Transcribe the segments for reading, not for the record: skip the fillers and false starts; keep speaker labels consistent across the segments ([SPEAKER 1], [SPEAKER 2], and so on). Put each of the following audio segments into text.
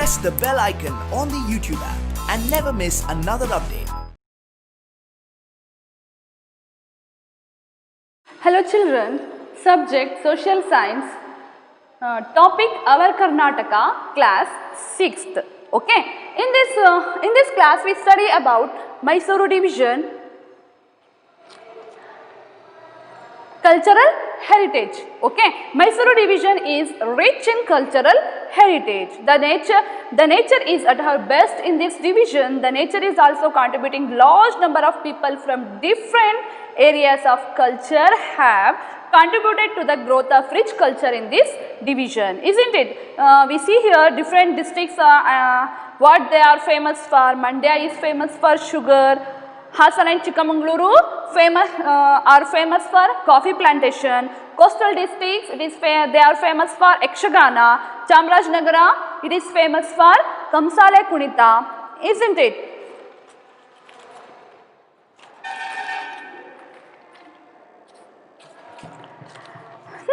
[SPEAKER 1] press the bell icon on the YouTube app and never miss another update.
[SPEAKER 2] Hello children, subject social science, topic our Karnataka, class 6th. Okay, in this class we study about Mysuru division, cultural heritage. Okay, Mysuru division is rich in cultural heritage. The nature is at her best in this division. The nature is also contributing large number of people from different areas of culture have contributed to the growth of rich culture in this division, isn't it? We see here different districts, what they are famous for. Mandya is famous for sugar. Hassan and Chikmagaluru are famous for coffee plantation. Coastal districts, they are famous for Yakshagana. Chamarajnagara, it is famous for Kamsale Kunita, isn't it?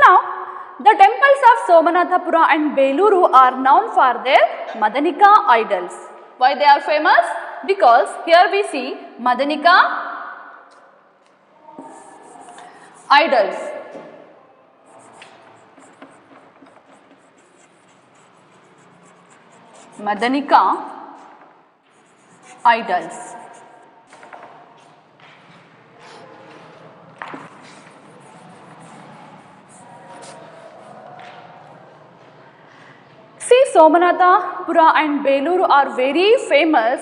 [SPEAKER 2] Now, the temples of Somanathapura and Beluru are known for their Madanika idols. Why they are famous? Because here we see Madanika idols. Madanika idols. See, Somanathapura and Beluru are very famous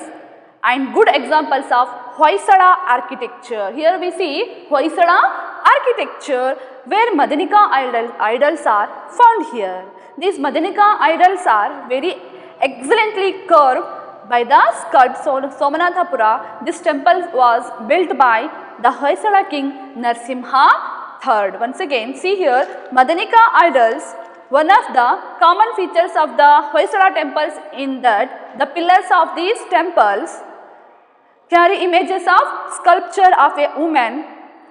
[SPEAKER 2] and good examples of Hoysala architecture. Here we see Hoysala architecture where Madanika idols are found here. These Madanika idols are very excellently carved by the sculptor Somanathapura. This temple was built by the Hoysala king Narsimha III. Once again, see here Madanika idols. One of the common features of the Hoysala temples in that the pillars of these temples carry images of sculpture of a woman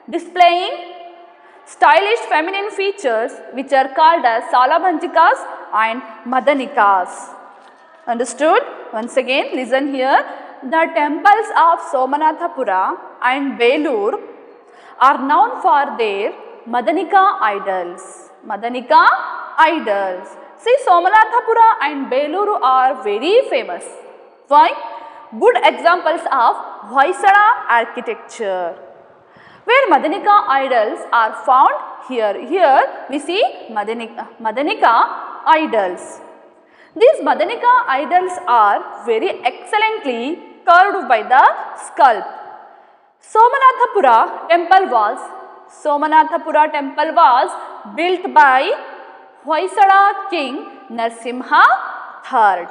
[SPEAKER 2] displaying stylish feminine features which are called as Salabhanjikas and Madanikas. Understood? Once again, listen here. The temples of Somanathapura and Belur are known for their Madanika idols. Madanika idols. See, Somanathapura and Beluru are very famous. Why? Good examples of Hoysala architecture. Where Madanika idols are found here. Here we see Madanika idols. These Madanika idols are very excellently carved by the sculptor. Somanathapura temple was built by Hoysala king Narsimha III.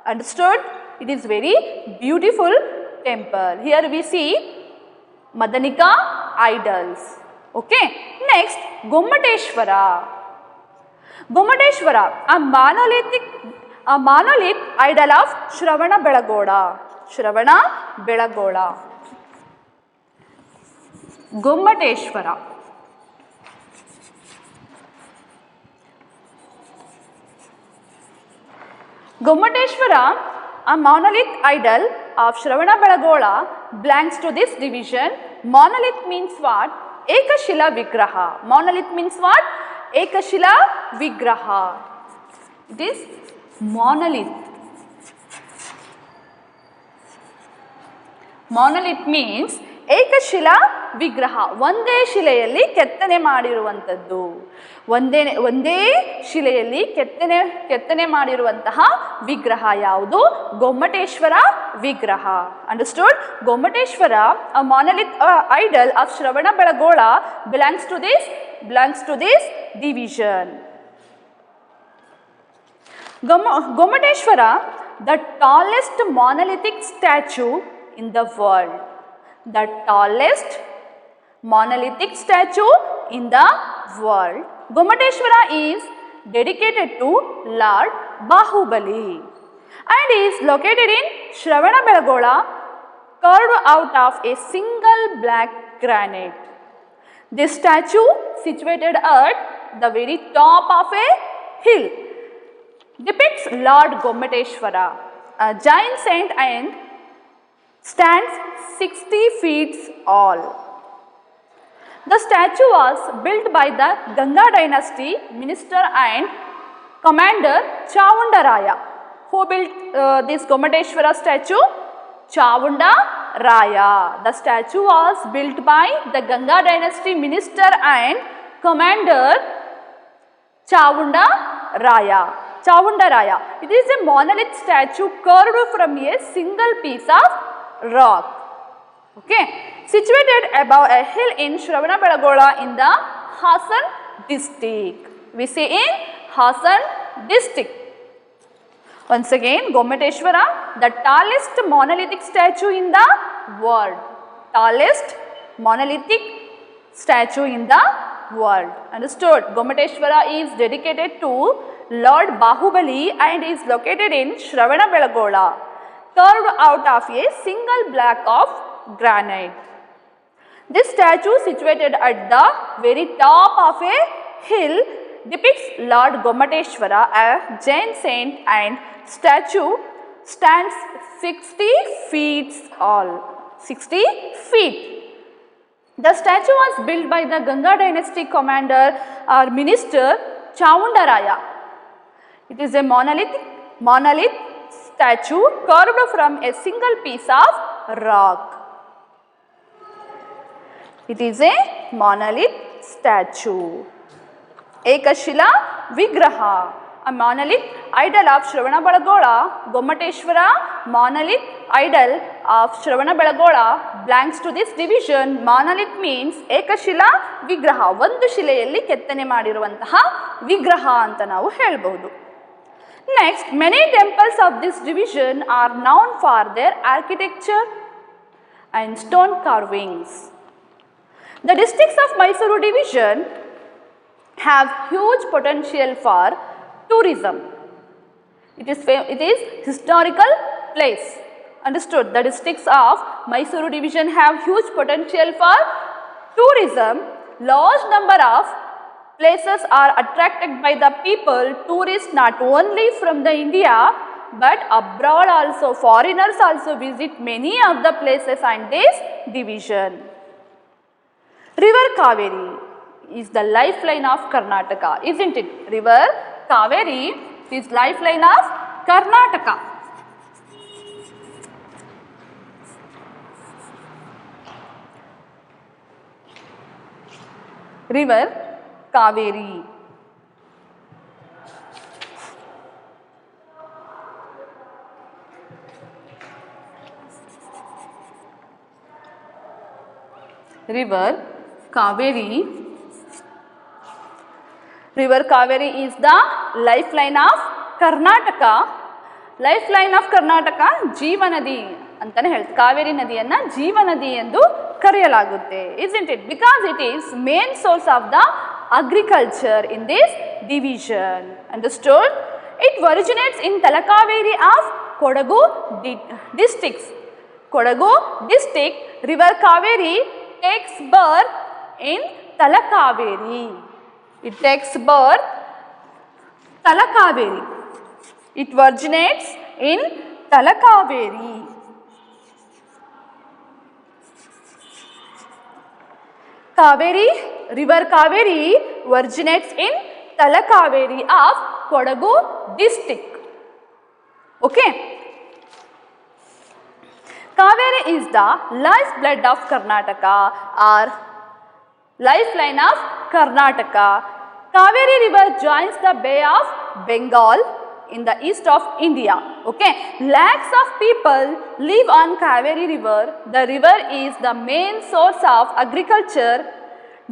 [SPEAKER 2] Understood? It is very beautiful temple. Here we see Madanika idols. Okay. Next, Gommateshwara. Gommateshwara, a monolith idol of Shravana Belagoda. Shravana Belagoda. Gommateshwara. Gommateshwara, a monolith idol of Shravana Belagoda, belongs to this division. Monolith means what? Ekashila Vigraha. Monolith means what? Ekashila Vigraha. It is monolith. Monolith means ಏಕಶಿಲಾ ವಿಗ್ರಹ, ಒಂದೇ ಶಿಲೆಯಲ್ಲಿ ಕೆತ್ತನೆ ಮಾಡಿರುವಂಥದ್ದು, ಒಂದೇ ಶಿಲೆಯಲ್ಲಿ ಕೆತ್ತನೆ ಮಾಡಿರುವಂತಹ ವಿಗ್ರಹ ಯಾವುದು? ಗೊಮ್ಮಟೇಶ್ವರ ವಿಗ್ರಹ. Understood? Gommateshwara, a monolith idol of Shravana Belagoda belongs to this division. Gommateshwara, the tallest monolithic statue in the world. The tallest monolithic statue in the world. Gommateshwara is dedicated to Lord Bahubali and is located in Shravana Belagoda, carved out of a single black granite. This statue situated at the very top of a hill depicts Lord Gomateshwara, a giant saint, and stands 60 feet tall. The statue was built by the Ganga dynasty minister and commander Chavundaraya. Who built this Gomateshwara statue? Chavundaraya. The statue was built by the Ganga dynasty minister and commander Chavundaraya. It is a monolith statue carved from a single piece of rock. Okay, situated above a hill in Shravanabelagola in the Hassan district. We say in Hassan district. Once again, Gomateshwara, the tallest monolithic statue in the world. Tallest monolithic statue in the world. Understood? Gomateshwara is dedicated to Lord Bahubali and is located in Shravanabelagola, carved out of a single block of granite. This statue, situated at the very top of a hill, depicts Lord Gomateshwara, a Jain saint, and statue stands 60 feet tall. 60 feet. The statue was built by the Ganga dynasty commander or minister Chavundaraya. It is a monolith statue carved from a single piece of rock. It is a monolith statue. Ekashila Vigraha, a monolith idol of Shravanabelagola. Gomateshwara, monolith idol of Shravanabelagola, belongs to this division. Monolith means Ekashila Vigraha, ಒಂದು ಶಿಲೆಯಲ್ಲಿ ಕೆತ್ತನೆ ಮಾಡಿರುವಂತಹ ವಿಗ್ರಹ ಅಂತ ನಾವು ಹೇಳಬಹುದು. Next, many temples of this division are known for their architecture and stone carvings. The districts of Mysuru division have huge potential for tourism. It is historical place. Understood? The districts of Mysuru division have huge potential for tourism. Large number of places are attracted by the people, tourists not only from the India but abroad also. Foreigners also visit many of the places in this division. River Kaveri is the lifeline of Karnataka, isn't it? River Kaveri is lifeline of Karnataka. River Kaveri. River Kaveri. River Kaveri is the lifeline of Karnataka. Lifeline of Karnataka ಜೀವನದಿ ಅಂತಾನೆ ಹೇಳ್ತಾರೆ. ಕಾವೇರಿ ನದಿಯನ್ನ ಜೀವನದಿ ಎಂದು ಕರೆಯಲಾಗುತ್ತೆ, isn't it? Because it is main source of the agriculture in this division. Understood? It originates in Talakaveri of Kodagu districts. Kodagu district, River Kaveri takes birth in Talakaveri. It takes birth Talakaveri. It originates in Talakaveri. Kaveri, River Kaveri originates in Talakaveri of Kodagu district. Okay. Kaveri is the lifeblood of Karnataka or lifeline of Karnataka. Kaveri river joins the Bay of Bengal in the east of India. Okay. Lakhs of people live on Kaveri river. The river is the main source of agriculture,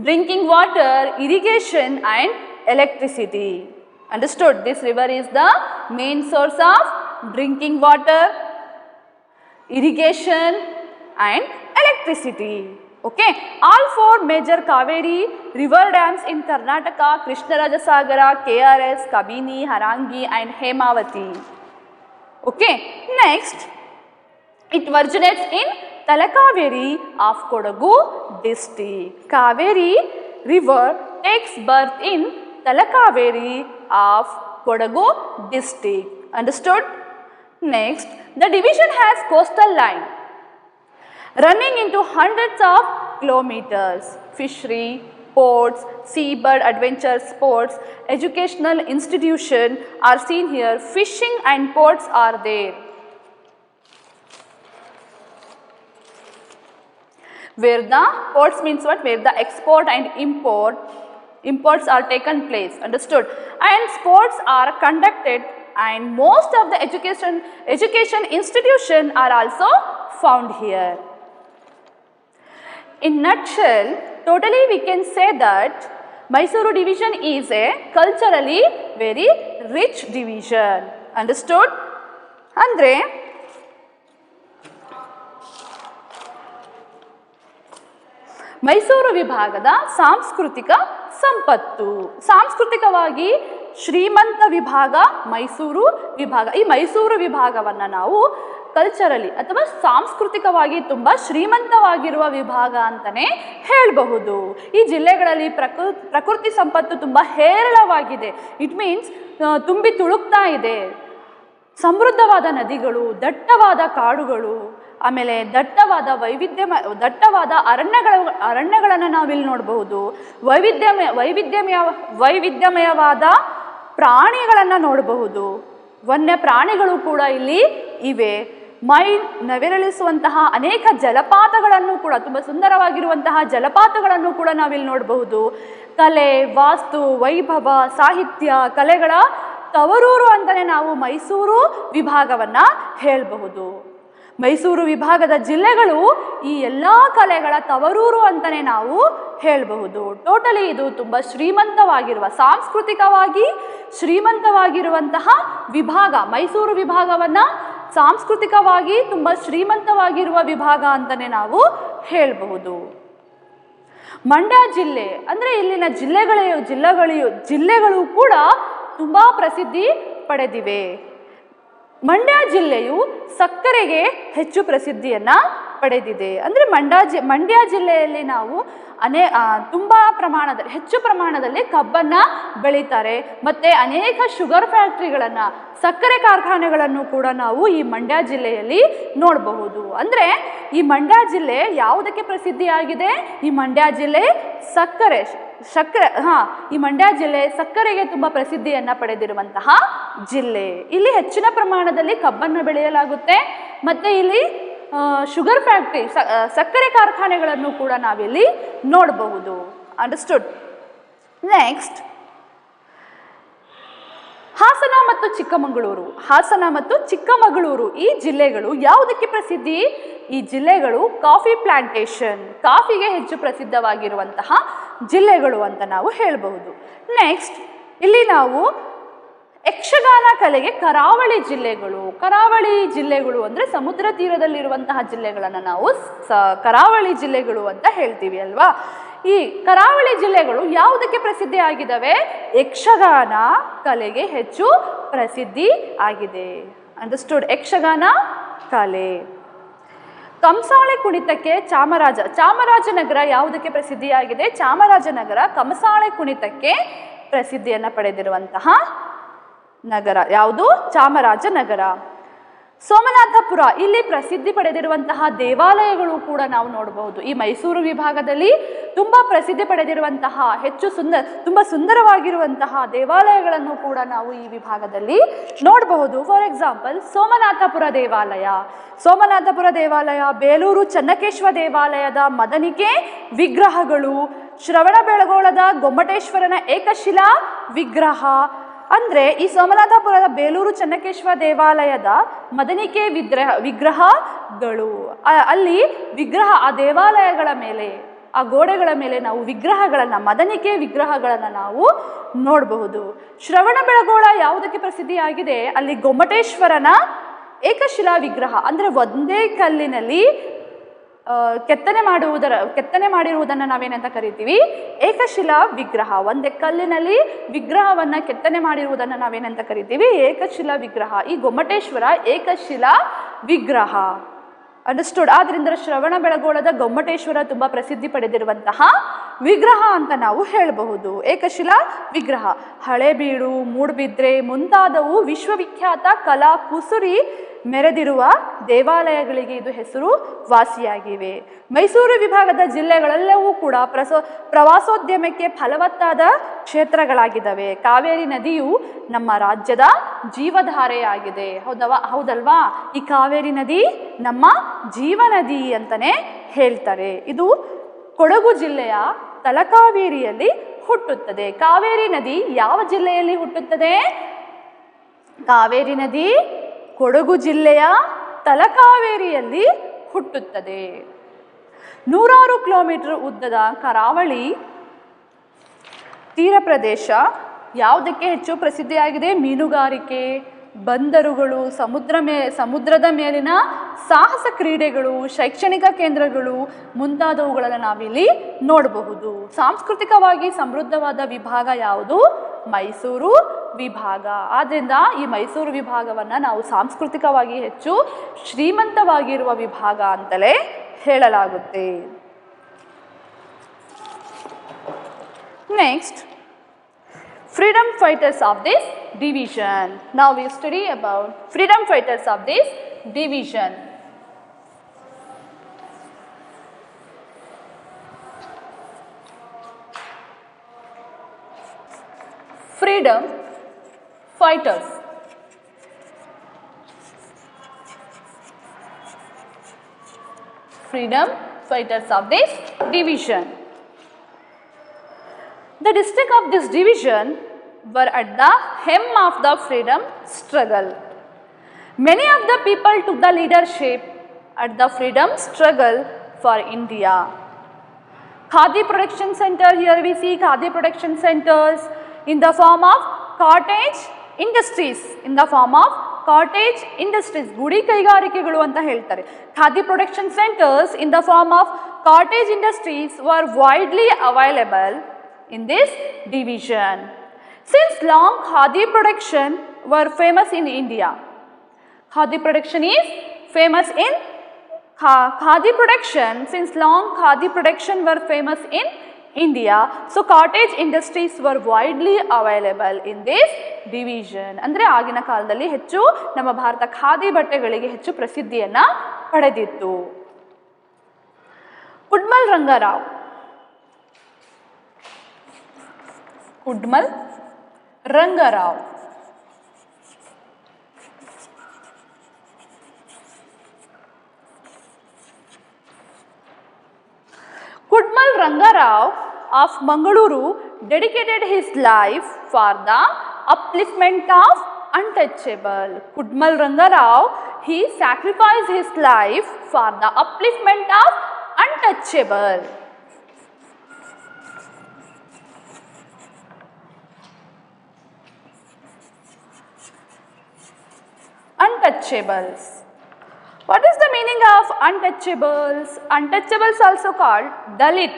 [SPEAKER 2] drinking water, irrigation and electricity. Understood? This river is the main source of drinking water, irrigation and electricity. Okay. All four major Kaveri river dams in Karnataka, Krishnarajasagara, KRS, Kabini, Harangi and Hemavati. Okay. Next, it originates in Talakaveri of Kodagu district. Kaveri river takes birth in Talakaveri of Kodagu district. Understood? Next, the division has coastal line running into hundreds of kilometers. Fishery, ports, seabird adventure sports, educational institution are seen here. Fishing and ports are there. Where the ports means what? Where the export and imports are taken place. Understood? And sports are conducted, and most of the education institution are also found here. In nutshell, totally we can say that Mysuru division is a culturally very rich division. Understood? Andre Mysuru ವಿಭಾಗದ ಸಾಂಸ್ಕೃತಿಕ ಸಂಪತ್ತು. ಸಾಂಸ್ಕೃತಿಕವಾಗಿ ಶ್ರೀಮಂತ ವಿಭಾಗ ಮೈಸೂರು ವಿಭಾಗ. ಈ ಮೈಸೂರು ವಿಭಾಗವನ್ನು ನಾವು ಕಲ್ಚರಲಿ ಅಥವಾ ಸಾಂಸ್ಕೃತಿಕವಾಗಿ ತುಂಬ ಶ್ರೀಮಂತವಾಗಿರುವ ವಿಭಾಗ ಅಂತಲೇ ಹೇಳಬಹುದು. ಈ ಜಿಲ್ಲೆಗಳಲ್ಲಿ ಪ್ರಕೃತಿ ಸಂಪತ್ತು ತುಂಬ ಹೇರಳವಾಗಿದೆ. ಇಟ್ ಮೀನ್ಸ್ ತುಂಬಿ ತುಳುಕ್ತಾ ಇದೆ. ಸಮೃದ್ಧವಾದ ನದಿಗಳು, ದಟ್ಟವಾದ ಕಾಡುಗಳು, ಆಮೇಲೆ ದಟ್ಟವಾದ ಅರಣ್ಯಗಳನ್ನು ನಾವಿಲ್ಲಿ ನೋಡಬಹುದು. ವೈವಿಧ್ಯಮಯವಾದ ಪ್ರಾಣಿಗಳನ್ನು ನೋಡಬಹುದು. ವನ್ಯ ಪ್ರಾಣಿಗಳು ಕೂಡ ಇಲ್ಲಿ ಇವೆ. ನವಿರಳಿಸುವಂತಹ ಅನೇಕ ಜಲಪಾತಗಳನ್ನು ಕೂಡ, ತುಂಬ ಸುಂದರವಾಗಿರುವಂತಹ ಜಲಪಾತಗಳನ್ನು ಕೂಡ ನಾವಿಲ್ಲಿ ನೋಡಬಹುದು. ಕಲೆ, ವಾಸ್ತು, ವೈಭವ, ಸಾಹಿತ್ಯ, ಕಲೆಗಳ ತವರೂರು ಅಂತಲೇ ನಾವು ಮೈಸೂರು ವಿಭಾಗವನ್ನು ಹೇಳಬಹುದು. ಮೈಸೂರು ವಿಭಾಗದ ಜಿಲ್ಲೆಗಳು ಈ ಎಲ್ಲ ಕಲೆಗಳ ತವರೂರು ಅಂತಲೇ ನಾವು ಹೇಳಬಹುದು. ಟೋಟಲಿ ಇದು ತುಂಬ ಶ್ರೀಮಂತವಾಗಿರುವ, ಸಾಂಸ್ಕೃತಿಕವಾಗಿ ಶ್ರೀಮಂತವಾಗಿರುವಂತಹ ವಿಭಾಗ. ಮೈಸೂರು ವಿಭಾಗವನ್ನು ಸಾಂಸ್ಕೃತಿಕವಾಗಿ ತುಂಬ ಶ್ರೀಮಂತವಾಗಿರುವ ವಿಭಾಗ ಅಂತಲೇ ನಾವು ಹೇಳಬಹುದು. ಮಂಡ್ಯ ಜಿಲ್ಲೆ ಅಂದರೆ ಇಲ್ಲಿನ ಜಿಲ್ಲೆಗಳು ಕೂಡ ತುಂಬ ಪ್ರಸಿದ್ಧಿ ಪಡೆದಿವೆ. ಮಂಡ್ಯ ಜಿಲ್ಲೆಯು ಸಕ್ಕರೆಗೆ ಹೆಚ್ಚು ಪ್ರಸಿದ್ಧಿಯನ್ನು ಪಡೆದಿದೆ. ಅಂದರೆ ಮಂಡ್ಯ ಜಿಲ್ಲೆಯಲ್ಲಿ ನಾವು ಹೆಚ್ಚು ಪ್ರಮಾಣದಲ್ಲಿ ಕಬ್ಬನ್ನು ಬೆಳೀತಾರೆ. ಮತ್ತು ಅನೇಕ ಶುಗರ್ ಫ್ಯಾಕ್ಟ್ರಿಗಳನ್ನು, ಸಕ್ಕರೆ ಕಾರ್ಖಾನೆಗಳನ್ನು ಕೂಡ ನಾವು ಈ ಮಂಡ್ಯ ಜಿಲ್ಲೆಯಲ್ಲಿ ನೋಡಬಹುದು. ಅಂದರೆ ಈ ಮಂಡ್ಯ ಜಿಲ್ಲೆ ಯಾವುದಕ್ಕೆ ಪ್ರಸಿದ್ಧಿಯಾಗಿದೆ? ಈ ಮಂಡ್ಯ ಜಿಲ್ಲೆ ಈ ಮಂಡ್ಯ ಜಿಲ್ಲೆ ಸಕ್ಕರೆಗೆ ತುಂಬ ಪ್ರಸಿದ್ಧಿಯನ್ನು ಪಡೆದಿರುವಂತಹ ಜಿಲ್ಲೆ. ಇಲ್ಲಿ ಹೆಚ್ಚಿನ ಪ್ರಮಾಣದಲ್ಲಿ ಕಬ್ಬನ್ನು ಬೆಳೆಯಲಾಗುತ್ತೆ. ಮತ್ತು ಇಲ್ಲಿ ಶುಗರ್ ಫ್ಯಾಕ್ಟ್ರಿ, ಸಕ್ಕರೆ ಕಾರ್ಖಾನೆಗಳನ್ನು ಕೂಡ ನಾವಿಲ್ಲಿ ನೋಡಬಹುದು. ಅಂಡರ್ಸ್ಟುಡ್? ನೆಕ್ಸ್ಟ್, ಹಾಸನ ಮತ್ತು ಚಿಕ್ಕಮಗಳೂರು ಈ ಜಿಲ್ಲೆಗಳು ಯಾವುದಕ್ಕೆ ಪ್ರಸಿದ್ಧಿ? ಈ ಜಿಲ್ಲೆಗಳು ಕಾಫಿ ಪ್ಲಾಂಟೇಶನ್, ಕಾಫಿಗೆ ಹೆಚ್ಚು ಪ್ರಸಿದ್ಧವಾಗಿರುವಂತಹ ಜಿಲ್ಲೆಗಳು ಅಂತ ನಾವು ಹೇಳಬಹುದು. ನೆಕ್ಸ್ಟ್, ಇಲ್ಲಿ ನಾವು ಯಕ್ಷಗಾನ ಕಲೆಗೆ ಕರಾವಳಿ ಜಿಲ್ಲೆಗಳು ಅಂದರೆ ಸಮುದ್ರ ತೀರದಲ್ಲಿರುವಂತಹ ಜಿಲ್ಲೆಗಳನ್ನು ನಾವು ಕರಾವಳಿ ಜಿಲ್ಲೆಗಳು ಅಂತ ಹೇಳ್ತೀವಿ ಅಲ್ವಾ. ಈ ಕರಾವಳಿ ಜಿಲ್ಲೆಗಳು ಯಾವುದಕ್ಕೆ ಪ್ರಸಿದ್ಧಿ ಆಗಿದ್ದಾವೆ? ಯಕ್ಷಗಾನ ಕಲೆಗೆ ಹೆಚ್ಚು ಪ್ರಸಿದ್ಧಿ ಆಗಿದೆ. ಅಂಡರ್ಸ್ಟುಡ್? ಯಕ್ಷಗಾನ ಕಲೆ. ಕಂಸಾಳೆ ಕುಣಿತಕ್ಕೆ ಚಾಮರಾಜನಗರ ಯಾವುದಕ್ಕೆ ಪ್ರಸಿದ್ಧಿಯಾಗಿದೆ? ಚಾಮರಾಜನಗರ ಕಂಸಾಳೆ ಕುಣಿತಕ್ಕೆ ಪ್ರಸಿದ್ಧಿಯನ್ನು ಪಡೆದಿರುವಂತಹ ನಗರ ಯಾವುದು? ಚಾಮರಾಜನಗರ. ಸೋಮನಾಥಪುರ, ಇಲ್ಲಿ ಪ್ರಸಿದ್ಧಿ ಪಡೆದಿರುವಂತಹ ದೇವಾಲಯಗಳು ಕೂಡ ನಾವು ನೋಡಬಹುದು. ಈ ಮೈಸೂರು ವಿಭಾಗದಲ್ಲಿ ತುಂಬ ಪ್ರಸಿದ್ಧಿ ಪಡೆದಿರುವಂತಹ ತುಂಬ ಸುಂದರವಾಗಿರುವಂತಹ ದೇವಾಲಯಗಳನ್ನು ಕೂಡ ನಾವು ಈ ವಿಭಾಗದಲ್ಲಿ ನೋಡಬಹುದು. ಫಾರ್ ಎಕ್ಸಾಂಪಲ್, ಸೋಮನಾಥಪುರ ದೇವಾಲಯ, ಬೇಲೂರು ಚೆನ್ನಕೇಶ್ವರ ದೇವಾಲಯದ ಮದನಿಕೆ ವಿಗ್ರಹಗಳು, ಶ್ರವಣಬೆಳಗೊಳದ ಗೊಮ್ಮಟೇಶ್ವರನ ಏಕಶಿಲಾ ವಿಗ್ರಹ. ಅಂದರೆ ಈ ಸೋಮನಾಥಪುರದ ಬೇಲೂರು ಚೆನ್ನಕೇಶ್ವರ ದೇವಾಲಯದ ಮದನಿಕೆ ವಿಗ್ರಹಗಳು, ಅಲ್ಲಿ ಆ ದೇವಾಲಯಗಳ ಮೇಲೆ, ಆ ಗೋಡೆಗಳ ಮೇಲೆ ನಾವು ಮದನಿಕೆ ವಿಗ್ರಹಗಳನ್ನು ನಾವು ನೋಡಬಹುದು. ಶ್ರವಣಬೆಳಗೊಳ ಯಾವುದಕ್ಕೆ ಪ್ರಸಿದ್ಧಿಯಾಗಿದೆ? ಅಲ್ಲಿ ಗೊಮ್ಮಟೇಶ್ವರನ ಏಕಶಿಲಾ ವಿಗ್ರಹ, ಅಂದರೆ ಒಂದೇ ಕಲ್ಲಿನಲ್ಲಿ ಕೆತ್ತನೆ ಮಾಡಿರುವುದನ್ನು ನಾವೇನಂತ ಕರಿತೀವಿ? ಏಕಶಿಲಾ ವಿಗ್ರಹ. ಒಂದೇ ಕಲ್ಲಿನಲ್ಲಿ ವಿಗ್ರಹವನ್ನು ಕೆತ್ತನೆ ಮಾಡಿರುವುದನ್ನು ನಾವೇನಂತ ಕರಿತೀವಿ? ಏಕಶಿಲಾ ವಿಗ್ರಹ. ಈ ಗೊಮ್ಮಟೇಶ್ವರ ಏಕಶಿಲಾ ವಿಗ್ರಹ. ಅಂಡರ್ಸ್ಟುಡ್? ಆದ್ದರಿಂದ ಶ್ರವಣಬೆಳಗೊಳದ ಗೊಮ್ಮಟೇಶ್ವರ ತುಂಬ ಪ್ರಸಿದ್ಧಿ ಪಡೆದಿರುವಂತಹ ವಿಗ್ರಹ ಅಂತ ನಾವು ಹೇಳಬಹುದು. ಏಕಶಿಲಾ ವಿಗ್ರಹ. ಹಳೇಬೀಡು, ಮೂಡುಬಿದ್ರೆ ಮುಂತಾದವು ವಿಶ್ವವಿಖ್ಯಾತ ಕಲಾ ಕುಸುರಿ ಮೆರೆದಿರುವ ದೇವಾಲಯಗಳಿಗೆ ಇದು ಹೆಸರು ವಾಸಿಯಾಗಿವೆ. ಮೈಸೂರು ವಿಭಾಗದ ಜಿಲ್ಲೆಗಳೆಲ್ಲವೂ ಕೂಡ ಪ್ರವಾಸೋದ್ಯಮಕ್ಕೆ ಫಲವತ್ತಾದ ಕ್ಷೇತ್ರಗಳಾಗಿದ್ದಾವೆ. ಕಾವೇರಿ ನದಿಯು ನಮ್ಮ ರಾಜ್ಯದ ಜೀವಧಾರೆಯಾಗಿದೆ. ಹೌದಲ್ವಾ? ಈ ಕಾವೇರಿ ನದಿ ನಮ್ಮ ಜೀವನದಿ ಅಂತಲೇ ಹೇಳ್ತಾರೆ. ಇದು ಕೊಡಗು ಜಿಲ್ಲೆಯ ತಲಕಾವೇರಿಯಲ್ಲಿ ಹುಟ್ಟುತ್ತದೆ. ಕಾವೇರಿ ನದಿ ಯಾವ ಜಿಲ್ಲೆಯಲ್ಲಿ ಹುಟ್ಟುತ್ತದೆ? ಕಾವೇರಿ ನದಿ ಕೊಡಗು ಜಿಲ್ಲೆಯ ತಲಕಾವೇರಿಯಲ್ಲಿ ಹುಟ್ಟುತ್ತದೆ. 100 ಕಿಲೋಮೀಟರ್ ಉದ್ದದ ಕರಾವಳಿ ತೀರ ಪ್ರದೇಶ ಯಾವುದಕ್ಕೆ ಹೆಚ್ಚು ಪ್ರಸಿದ್ಧಿಯಾಗಿದೆ? ಮೀನುಗಾರಿಕೆ, ಬಂದರುಗಳು, ಸಮುದ್ರದ ಮೇಲಿನ ಸಾಹಸ ಕ್ರೀಡೆಗಳು, ಶೈಕ್ಷಣಿಕ ಕೇಂದ್ರಗಳು ಮುಂತಾದವುಗಳನ್ನು ನಾವಿಲ್ಲಿ ನೋಡಬಹುದು. ಸಾಂಸ್ಕೃತಿಕವಾಗಿ ಸಮೃದ್ಧವಾದ ವಿಭಾಗ ಯಾವುದು? ಮೈಸೂರು ವಿಭಾಗ. ಆದ್ದರಿಂದ ಈ ಮೈಸೂರು ವಿಭಾಗವನ್ನು ನಾವು ಸಾಂಸ್ಕೃತಿಕವಾಗಿ ಹೆಚ್ಚು ಶ್ರೀಮಂತವಾಗಿರುವ ವಿಭಾಗ ಅಂತಲೇ ಹೇಳಲಾಗುತ್ತೆ. Next, freedom fighters of this division. Now we study about freedom fighters of this division. Freedom fighters. Freedom fighters of this division. The districts of this division were at the hem of the freedom struggle. Many of the people took the leadership at the freedom struggle for India. Khadi production center, here we see khadi production centers in the form of cottage industries. In the form of cottage industries, gudi kaigarikegalu anta heltare. Khadi production centers in the form of cottage industries were widely available in this division. Since long khadi production were famous in India. Khadi production is famous in khadi production. Since long khadi production were famous in India, so cottage industries were widely available in this division. ಅಂದರೆ ಆಗಿನ ಕಾಲದಲ್ಲಿ ಹೆಚ್ಚು ನಮ್ಮ ಭಾರತ ಖಾದಿ ಬಟ್ಟೆಗಳಿಗೆ ಹೆಚ್ಚು ಪ್ರಸಿದ್ಧಿಯನ್ನ ಪಡೆದಿತ್ತು. Kudmal Rangarao. Kudmal Rangarao. Kudmal Rangarao of Mangaluru dedicated his life for the upliftment of untouchable. Kudmal Rangarao, he sacrificed his life for the upliftment of untouchable. Untouchables. What is the meaning of untouchables? Untouchables also called Dalit,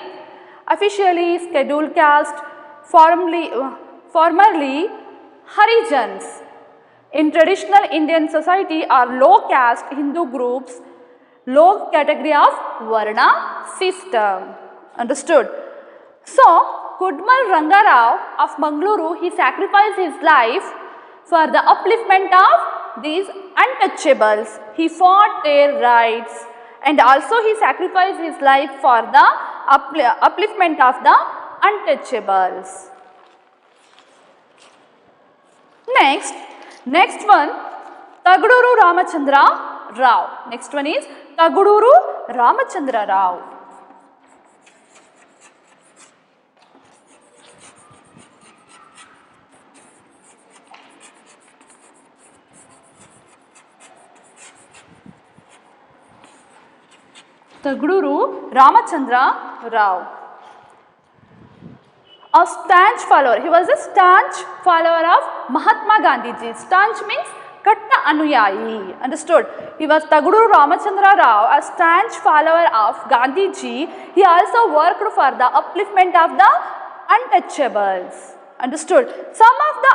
[SPEAKER 2] officially scheduled caste, formerly Harijans. In traditional Indian society are low caste Hindu groups, low category of Varna system. Understood? So, Kudmal Rangarao of Mangaluru, he sacrificed his life for the upliftment of these untouchables. He fought their rights and also he sacrificed his life for the upliftment of the untouchables. Next one, Taguduru Ramachandra Rao. Next one is Taguduru Ramachandra Rao. Taguduru Ramachandra Rao. A staunch follower. He was a staunch follower of Mahatma Gandhiji. Staunch means katta anuyayi. Understood? He was Taguduru Ramachandra Rao, a staunch follower of Gandhiji. He also worked for the upliftment of the untouchables. Understood? Some of the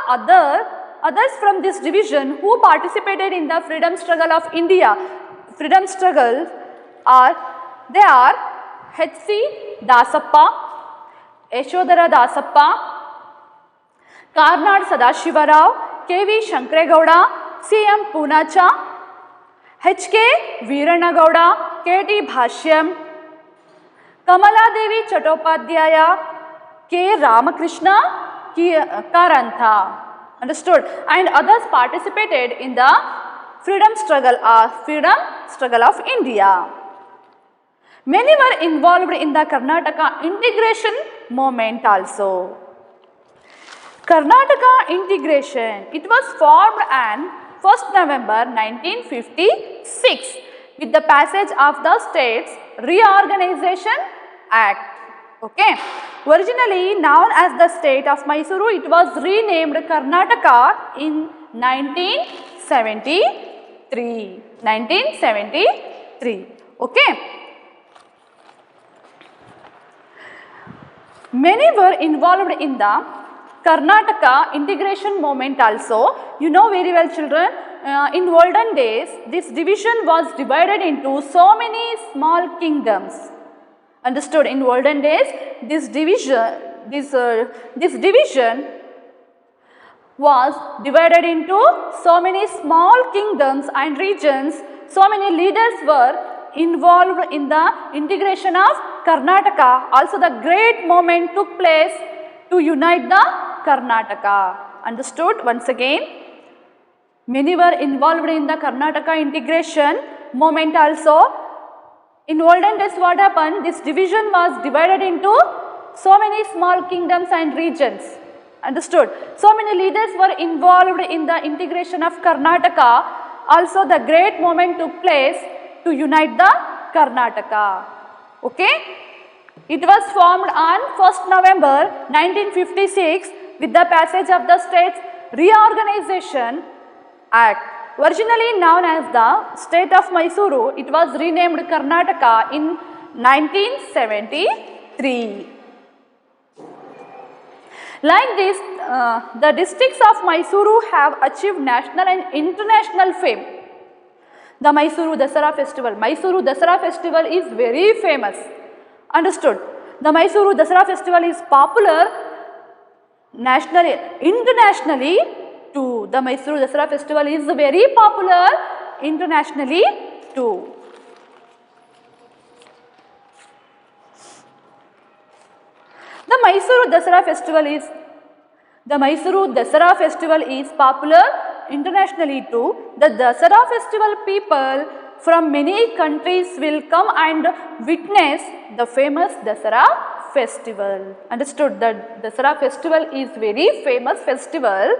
[SPEAKER 2] others from this division who participated in the freedom struggle of India, freedom struggle are H.C. Dasappa, Yashodhara Dasappa, Karnad Sadashiv Rao, KV Shankaregowda, CM ಪೂನಾಚ, HK Veerannagowda, KT Bhashyam, Kamaladevi Chattopadhyay, K Ramakrishna Karantha. Understood? And others participated in the freedom struggle of India. Many were involved in the Karnataka integration movement also. Karnataka integration, it was formed on 1st November 1956 with the passage of the States Reorganization Act. Okay. Originally known as the state of Mysuru, it was renamed Karnataka in 1973. 1973. Okay. Many were involved in the Karnataka integration movement also. You know very well, children, in olden days, this division was divided into so many small kingdoms. Understood? In olden days, this division was divided into so many small kingdoms and regions. So many leaders were involved in the integration of Karnataka. Also, the great movement took place to unite the Karnataka. Understood? Once again, many were involved in the Karnataka integration movement also. In olden days, what happened? This division was divided into so many small kingdoms and regions. Understood? So many leaders were involved in the integration of Karnataka. Also, the great movement took place to unite the Karnataka. Okay? It was formed on 1st November 1956 with the passage of the States Reorganization Act. Originally known as the state of Mysuru, it was renamed Karnataka in 1973. Like this, the districts of Mysuru have achieved national and international fame. The Mysuru Dasara festival. Mysuru Dasara festival is very famous. Understood? The Mysuru Dasara festival is popular nationally, internationally too. The Mysuru Dasara festival is very popular internationally too. The Mysuru Dasara festival is popular internationally too. The Dasara festival people from many countries will come and witness the famous Dasara festival. Understood? The Dasara festival is very famous festival.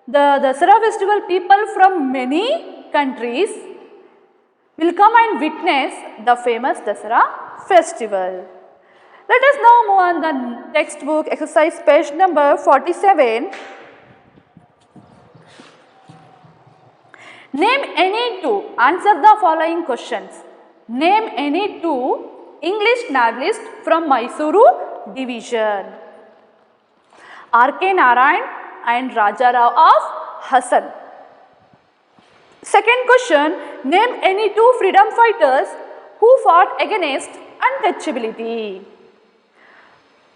[SPEAKER 2] The Dasara festival people from many countries will come and witness the famous Dasara festival. Let us now move on the textbook exercise page number 47. Name any two, answer the following questions. Name any two English novelists from Mysuru division. R.K. Narayan and Raja Rao of Hassan. Second question, name any two freedom fighters who fought against untouchability.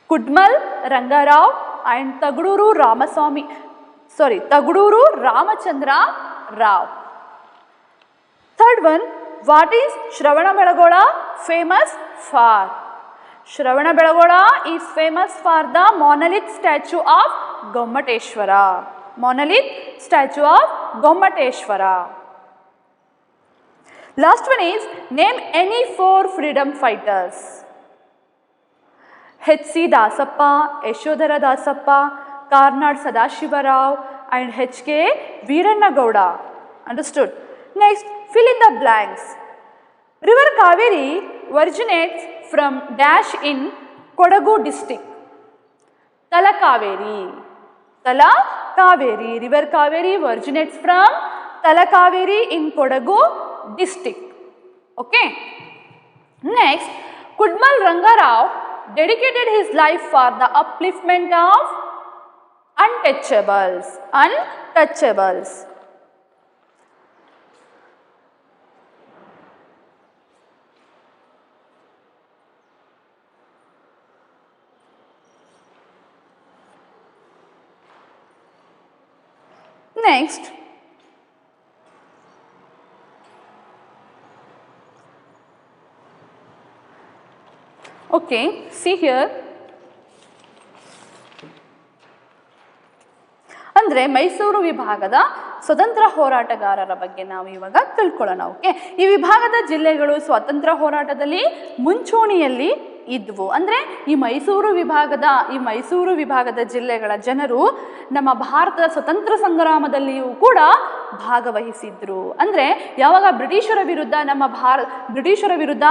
[SPEAKER 2] Kudmal Rangarao and Taguduru Ramachandra Rao. Third one, what is Shravanabelagola famous for? Shravanabelagola is famous for the monolith statue of Gommateshwara. Monolith statue of Gommateshwara. Last one is, name any four freedom fighters. H.C. Dasappa, Yashodhara Dasappa, Karnad Sadashivarao and H.K. Veerannagowda. Understood? Next, fill in the blanks. River Kaveri originates from dash in Kodagu district. Talakaveri. Talakaveri. River Kaveri originates from Talakaveri in Kodagu district. Okay. Next, Kudmal Rangarao dedicated his life for the upliftment of untouchables. Untouchables. Next okay, see here. ಅಂದರೆ ಮೈಸೂರು ವಿಭಾಗದ ಸ್ವತಂತ್ರ ಹೋರಾಟಗಾರರ ಬಗ್ಗೆ ನಾವು ಇವಾಗ ತಿಳ್ಕೊಳ್ಳೋಣ. Okay, ಈ ವಿಭಾಗದ ಜಿಲ್ಲೆಗಳು ಸ್ವಾತಂತ್ರ್ಯ ಹೋರಾಟದಲ್ಲಿ ಮುಂಚೂಣಿಯಲ್ಲಿ ಇದ್ವು. ಅಂದರೆ ಈ ಮೈಸೂರು ವಿಭಾಗದ ಜಿಲ್ಲೆಗಳ ಜನರು ನಮ್ಮ ಭಾರತದ ಸ್ವತಂತ್ರ ಸಂಗ್ರಾಮದಲ್ಲಿಯೂ ಕೂಡ ಭಾಗವಹಿಸಿದ್ರು. ಅಂದರೆ ಯಾವಾಗ ಬ್ರಿಟಿಷರ ವಿರುದ್ಧ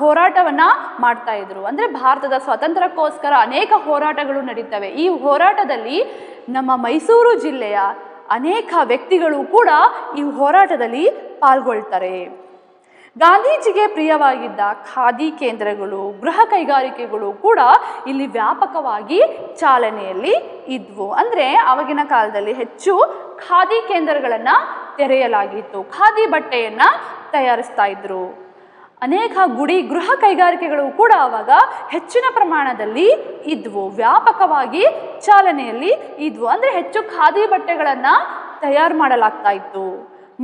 [SPEAKER 2] ಹೋರಾಟವನ್ನು ಮಾಡ್ತಾ ಇದ್ರು. ಅಂದರೆ ಭಾರತದ ಸ್ವಾತಂತ್ರ್ಯಕ್ಕೋಸ್ಕರ ಅನೇಕ ಹೋರಾಟಗಳು ನಡೀತವೆ. ಈ ಹೋರಾಟದಲ್ಲಿ ನಮ್ಮ ಮೈಸೂರು ಜಿಲ್ಲೆಯ ಅನೇಕ ವ್ಯಕ್ತಿಗಳು ಕೂಡ ಈ ಹೋರಾಟದಲ್ಲಿ ಪಾಲ್ಗೊಳ್ತಾರೆ. ಗಾಂಧೀಜಿಗೆ ಪ್ರಿಯವಾಗಿದ್ದ ಖಾದಿ ಕೇಂದ್ರಗಳು, ಗೃಹ ಕೈಗಾರಿಕೆಗಳು ಕೂಡ ಇಲ್ಲಿ ವ್ಯಾಪಕವಾಗಿ ಚಾಲನೆಯಲ್ಲಿ ಇದ್ವು. ಅಂದರೆ ಆವಾಗಿನ ಕಾಲದಲ್ಲಿ ಹೆಚ್ಚು ಖಾದಿ ಕೇಂದ್ರಗಳನ್ನು ತೆರೆಯಲಾಗಿತ್ತು. ಖಾದಿ ಬಟ್ಟೆಯನ್ನು ತಯಾರಿಸ್ತಾ ಇದ್ರು. ಅನೇಕ ಗೃಹ ಕೈಗಾರಿಕೆಗಳು ಕೂಡ ಆವಾಗ ಹೆಚ್ಚಿನ ಪ್ರಮಾಣದಲ್ಲಿ ಇದ್ವು, ವ್ಯಾಪಕವಾಗಿ ಚಾಲನೆಯಲ್ಲಿ ಇದ್ವು. ಅಂದರೆ ಹೆಚ್ಚು ಖಾದಿ ಬಟ್ಟೆಗಳನ್ನು ತಯಾರು ಮಾಡಲಾಗ್ತಾ ಇತ್ತು.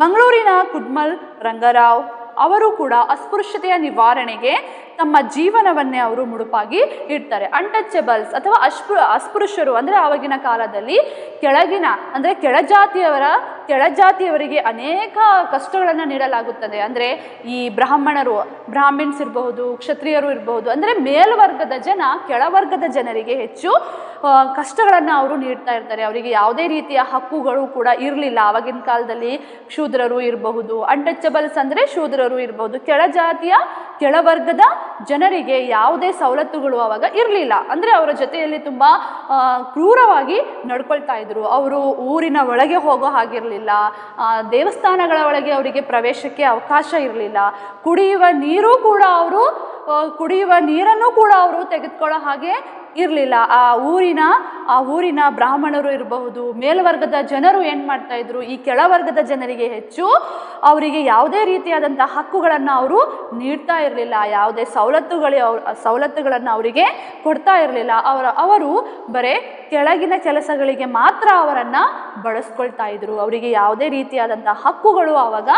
[SPEAKER 2] ಮಂಗಳೂರಿನ ಕುಡ್ಮಲ್ ರಂಗರಾವ್ ಅವರು ಕೂಡ ಅಸ್ಪೃಶ್ಯತೆಯ ನಿವಾರಣೆಗೆ ತಮ್ಮ ಜೀವನವನ್ನೇ ಅವರು ಮುಡುಪಾಗಿ ಇಡ್ತಾರೆ. ಅನ್ಟಚಬಲ್ಸ್ ಅಥವಾ ಅಸ್ಪೃಶ್ಯರು ಅಂದರೆ ಆವಾಗಿನ ಕಾಲದಲ್ಲಿ ಕೆಳಜಾತಿಯವರಿಗೆ ಅನೇಕ ಕಷ್ಟಗಳನ್ನು ನೀಡಲಾಗುತ್ತದೆ. ಅಂದರೆ ಈ ಬ್ರಾಹ್ಮಿಣ್ಸ್ ಇರಬಹುದು, ಕ್ಷತ್ರಿಯರು ಇರಬಹುದು, ಅಂದರೆ ಮೇಲ್ವರ್ಗದ ಜನ ಕೆಳವರ್ಗದ ಜನರಿಗೆ ಹೆಚ್ಚು ಕಷ್ಟಗಳನ್ನು ಅವರು ನೀಡ್ತಾ ಇರ್ತಾರೆ. ಅವರಿಗೆ ಯಾವುದೇ ರೀತಿಯ ಹಕ್ಕುಗಳು ಕೂಡ ಇರಲಿಲ್ಲ. ಆವಾಗಿನ ಕಾಲದಲ್ಲಿ ಶೂದ್ರರು ಇರಬಹುದು, ಅನ್ಟಚಬಲ್ಸ್ ಅಂದರೆ ಶೂದ್ರರು ಇರಬಹುದು, ಕೆಳವರ್ಗದ ಜನರಿಗೆ ಯಾವುದೇ ಸವಲತ್ತುಗಳು ಆವಾಗ ಇರಲಿಲ್ಲ. ಅಂದರೆ ಅವರ ಜೊತೆಯಲ್ಲಿ ತುಂಬ ಕ್ರೂರವಾಗಿ ನಡ್ಕೊಳ್ತಾ ಇದ್ರು. ಅವರು ಊರಿನ ಒಳಗೆ ಹೋಗೋ ಹಾಗಿರಲಿಲ್ಲ, ದೇವಸ್ಥಾನಗಳ ಒಳಗೆ ಅವರಿಗೆ ಪ್ರವೇಶಕ್ಕೆ ಅವಕಾಶ ಇರಲಿಲ್ಲ. ಕುಡಿಯುವ ನೀರನ್ನು ಕೂಡ ಅವರು ತೆಗೆದುಕೊಳ್ಳೋ ಹಾಗೆ ಇರಲಿಲ್ಲ. ಆ ಊರಿನ ಬ್ರಾಹ್ಮಣರು ಇರಬಹುದು, ಮೇಲ್ವರ್ಗದ ಜನರು ಏನು ಮಾಡ್ತಾ ಇದ್ರು, ಈ ಕೆಳವರ್ಗದ ಜನರಿಗೆ ಹೆಚ್ಚು ಅವರಿಗೆ ಯಾವುದೇ ರೀತಿಯಾದಂಥ ಹಕ್ಕುಗಳನ್ನು ಅವರು ನೀಡ್ತಾ ಇರಲಿಲ್ಲ. ಯಾವುದೇ ಸವಲತ್ತುಗಳನ್ನು ಅವರಿಗೆ ಕೊಡ್ತಾ ಇರಲಿಲ್ಲ. ಅವರು ಬರೇ ಕೆಳಗಿನ ಕೆಲಸಗಳಿಗೆ ಮಾತ್ರ ಅವರನ್ನು ಬಳಸ್ಕೊಳ್ತಾ ಇದ್ರು. ಅವರಿಗೆ ಯಾವುದೇ ರೀತಿಯಾದಂಥ ಹಕ್ಕುಗಳು ಆವಾಗ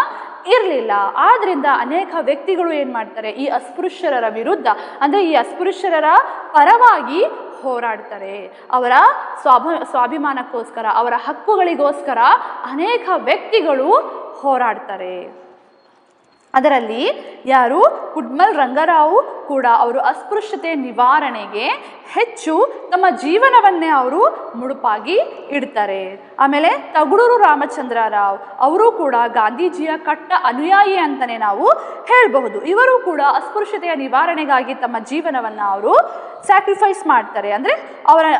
[SPEAKER 2] ಇರಲಿಲ್ಲ. ಆದ್ದರಿಂದ ಅನೇಕ ವ್ಯಕ್ತಿಗಳು ಏನು ಮಾಡ್ತಾರೆ, ಈ ಅಸ್ಪೃಶ್ಯರ ವಿರುದ್ಧ ಅಂದರೆ ಈ ಅಸ್ಪೃಶ್ಯರ ಪರವಾಗಿ ಹೋರಾಡ್ತಾರೆ. ಅವರ ಸ್ವಾಭಿಮಾನಕ್ಕೋಸ್ಕರ, ಅವರ ಹಕ್ಕುಗಳಿಗೋಸ್ಕರ ಅನೇಕ ವ್ಯಕ್ತಿಗಳು ಹೋರಾಡ್ತಾರೆ. ಅದರಲ್ಲಿ ಯಾರು ಕುಡ್ಮಲ್ ರಂಗರಾವ್ ಕೂಡ ಅವರು ಅಸ್ಪೃಶ್ಯತೆ ನಿವಾರಣೆಗೆ ಹೆಚ್ಚು ತಮ್ಮ ಜೀವನವನ್ನೇ ಅವರು ಮುಡುಪಾಗಿ ಇಡ್ತಾರೆ. ಆಮೇಲೆ ತಗಡೂರು ರಾಮಚಂದ್ರ ರಾವ್ ಅವರು ಕೂಡ ಗಾಂಧೀಜಿಯ ಕಟ್ಟ ಅನುಯಾಯಿ ಅಂತಲೇ ನಾವು ಹೇಳಬಹುದು. ಇವರು ಕೂಡ ಅಸ್ಪೃಶ್ಯತೆಯ ನಿವಾರಣೆಗಾಗಿ ತಮ್ಮ ಜೀವನವನ್ನು ಅವರು ಸ್ಯಾಕ್ರಿಫೈಸ್ ಮಾಡ್ತಾರೆ. ಅಂದರೆ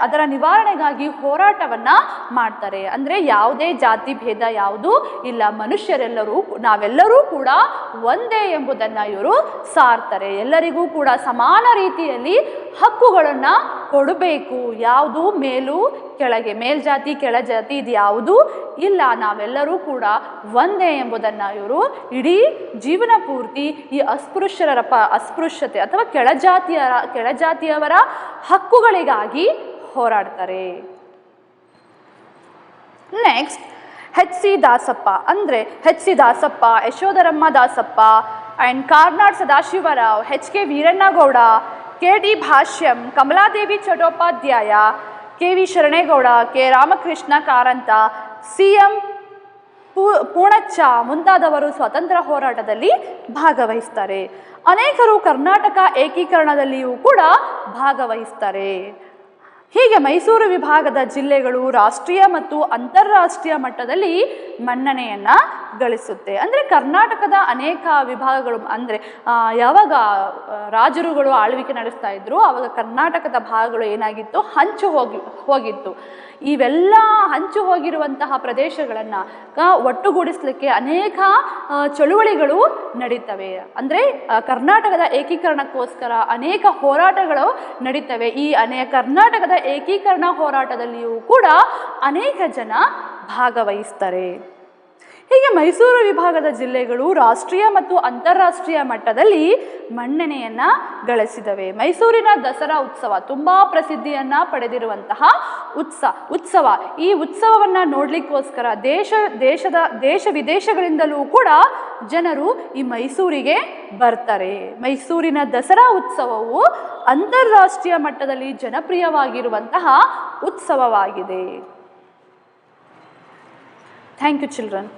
[SPEAKER 2] ಅದರ ನಿವಾರಣೆಗಾಗಿ ಹೋರಾಟವನ್ನು ಮಾಡ್ತಾರೆ. ಅಂದರೆ ಯಾವುದೇ ಜಾತಿ ಭೇದ ಯಾವುದೂ ಇಲ್ಲ, ನಾವೆಲ್ಲರೂ ಕೂಡ ಒಂದೇ ಎಂಬುದನ್ನು ಇವರು ಸಾರ್ತಾರೆ. ಎಲ್ಲರಿಗೂ ಕೂಡ ಸಮಾನ ರೀತಿಯಲ್ಲಿ ಹಕ್ಕುಗಳನ್ನು ಕೊಡಬೇಕು. ಯಾವುದು ಮೇಲ್ಜಾತಿ ಕೆಳಜಾತಿ ಇದು ಯಾವುದೂ ಇಲ್ಲ, ನಾವೆಲ್ಲರೂ ಕೂಡ ಒಂದೇ ಎಂಬುದನ್ನು ಇವರು ಇಡೀ ಜೀವನ ಪೂರ್ತಿ ಈ ಅಸ್ಪೃಶ್ಯತೆ ಅಥವಾ ಕೆಳಜಾತಿಯವರ ಹಕ್ಕುಗಳಿಗಾಗಿ ಹೋರಾಡ್ತಾರೆ. Next H.C. ದಾಸಪ್ಪ. ಅಂದರೆ H.C. Dasappa, Yashodharamma Dasappa and Karnad Sadashivarao, H.K. Veeranagowda, K.D. Bhashyam, Kamaladevi Chattopadhyay, K.V. Sharanegowda, K. Ramakrishna Karanth, C.M. Poonacha ಮುಂತಾದವರು ಸ್ವತಂತ್ರ ಹೋರಾಟದಲ್ಲಿ ಭಾಗವಹಿಸ್ತಾರೆ. ಅನೇಕರು ಕರ್ನಾಟಕ ಏಕೀಕರಣದಲ್ಲಿಯೂ ಕೂಡ ಭಾಗವಹಿಸ್ತಾರೆ. ಹೀಗೆ ಮೈಸೂರು ವಿಭಾಗದ ಜಿಲ್ಲೆಗಳು ರಾಷ್ಟ್ರೀಯ ಮತ್ತು ಅಂತಾರಾಷ್ಟ್ರೀಯ ಮಟ್ಟದಲ್ಲಿ ಮನ್ನಣೆಯನ್ನು ಗಳಿಸುತ್ತೆ. ಅಂದರೆ ಕರ್ನಾಟಕದ ಅನೇಕ ವಿಭಾಗಗಳು, ಅಂದರೆ ಯಾವಾಗ ರಾಜರುಗಳು ಆಳ್ವಿಕೆ ನಡೆಸ್ತಾ ಇದ್ರು ಆವಾಗ ಕರ್ನಾಟಕದ ಭಾಗಗಳು ಏನಾಗಿತ್ತು, ಹೋಗಿತ್ತು. ಇವೆಲ್ಲ ಹಂಚು ಹೋಗಿರುವಂತಹ ಪ್ರದೇಶಗಳನ್ನು ಒಟ್ಟುಗೂಡಿಸಲಿಕ್ಕೆ ಅನೇಕ ಚಳುವಳಿಗಳು ನಡೀತವೆ. ಅಂದರೆ ಕರ್ನಾಟಕದ ಏಕೀಕರಣಕ್ಕೋಸ್ಕರ ಅನೇಕ ಹೋರಾಟಗಳು ನಡೀತವೆ. ಈ ಕರ್ನಾಟಕದ ಏಕೀಕರಣ ಹೋರಾಟದಲ್ಲಿಯೂ ಕೂಡ ಅನೇಕ ಜನ ಭಾಗವಹಿಸ್ತಾರೆ. ಹೀಗೆ ಮೈಸೂರು ವಿಭಾಗದ ಜಿಲ್ಲೆಗಳು ರಾಷ್ಟ್ರೀಯ ಮತ್ತು ಅಂತಾರಾಷ್ಟ್ರೀಯ ಮಟ್ಟದಲ್ಲಿ ಮನ್ನಣೆಯನ್ನು ಗಳಿಸಿದವೆ. ಮೈಸೂರಿನ ದಸರಾ ಉತ್ಸವ ತುಂಬ ಪ್ರಸಿದ್ಧಿಯನ್ನು ಪಡೆದಿರುವಂತಹ ಉತ್ಸವ. ಈ ಉತ್ಸವವನ್ನು ನೋಡಲಿಕ್ಕೋಸ್ಕರ ದೇಶ ವಿದೇಶಗಳಿಂದಲೂ ಕೂಡ ಜನರು ಈ ಮೈಸೂರಿಗೆ ಬರ್ತಾರೆ. ಮೈಸೂರಿನ ದಸರಾ ಉತ್ಸವವು ಅಂತಾರಾಷ್ಟ್ರೀಯ ಮಟ್ಟದಲ್ಲಿ ಜನಪ್ರಿಯವಾಗಿರುವಂತಹ ಉತ್ಸವವಾಗಿದೆ. Thank you children.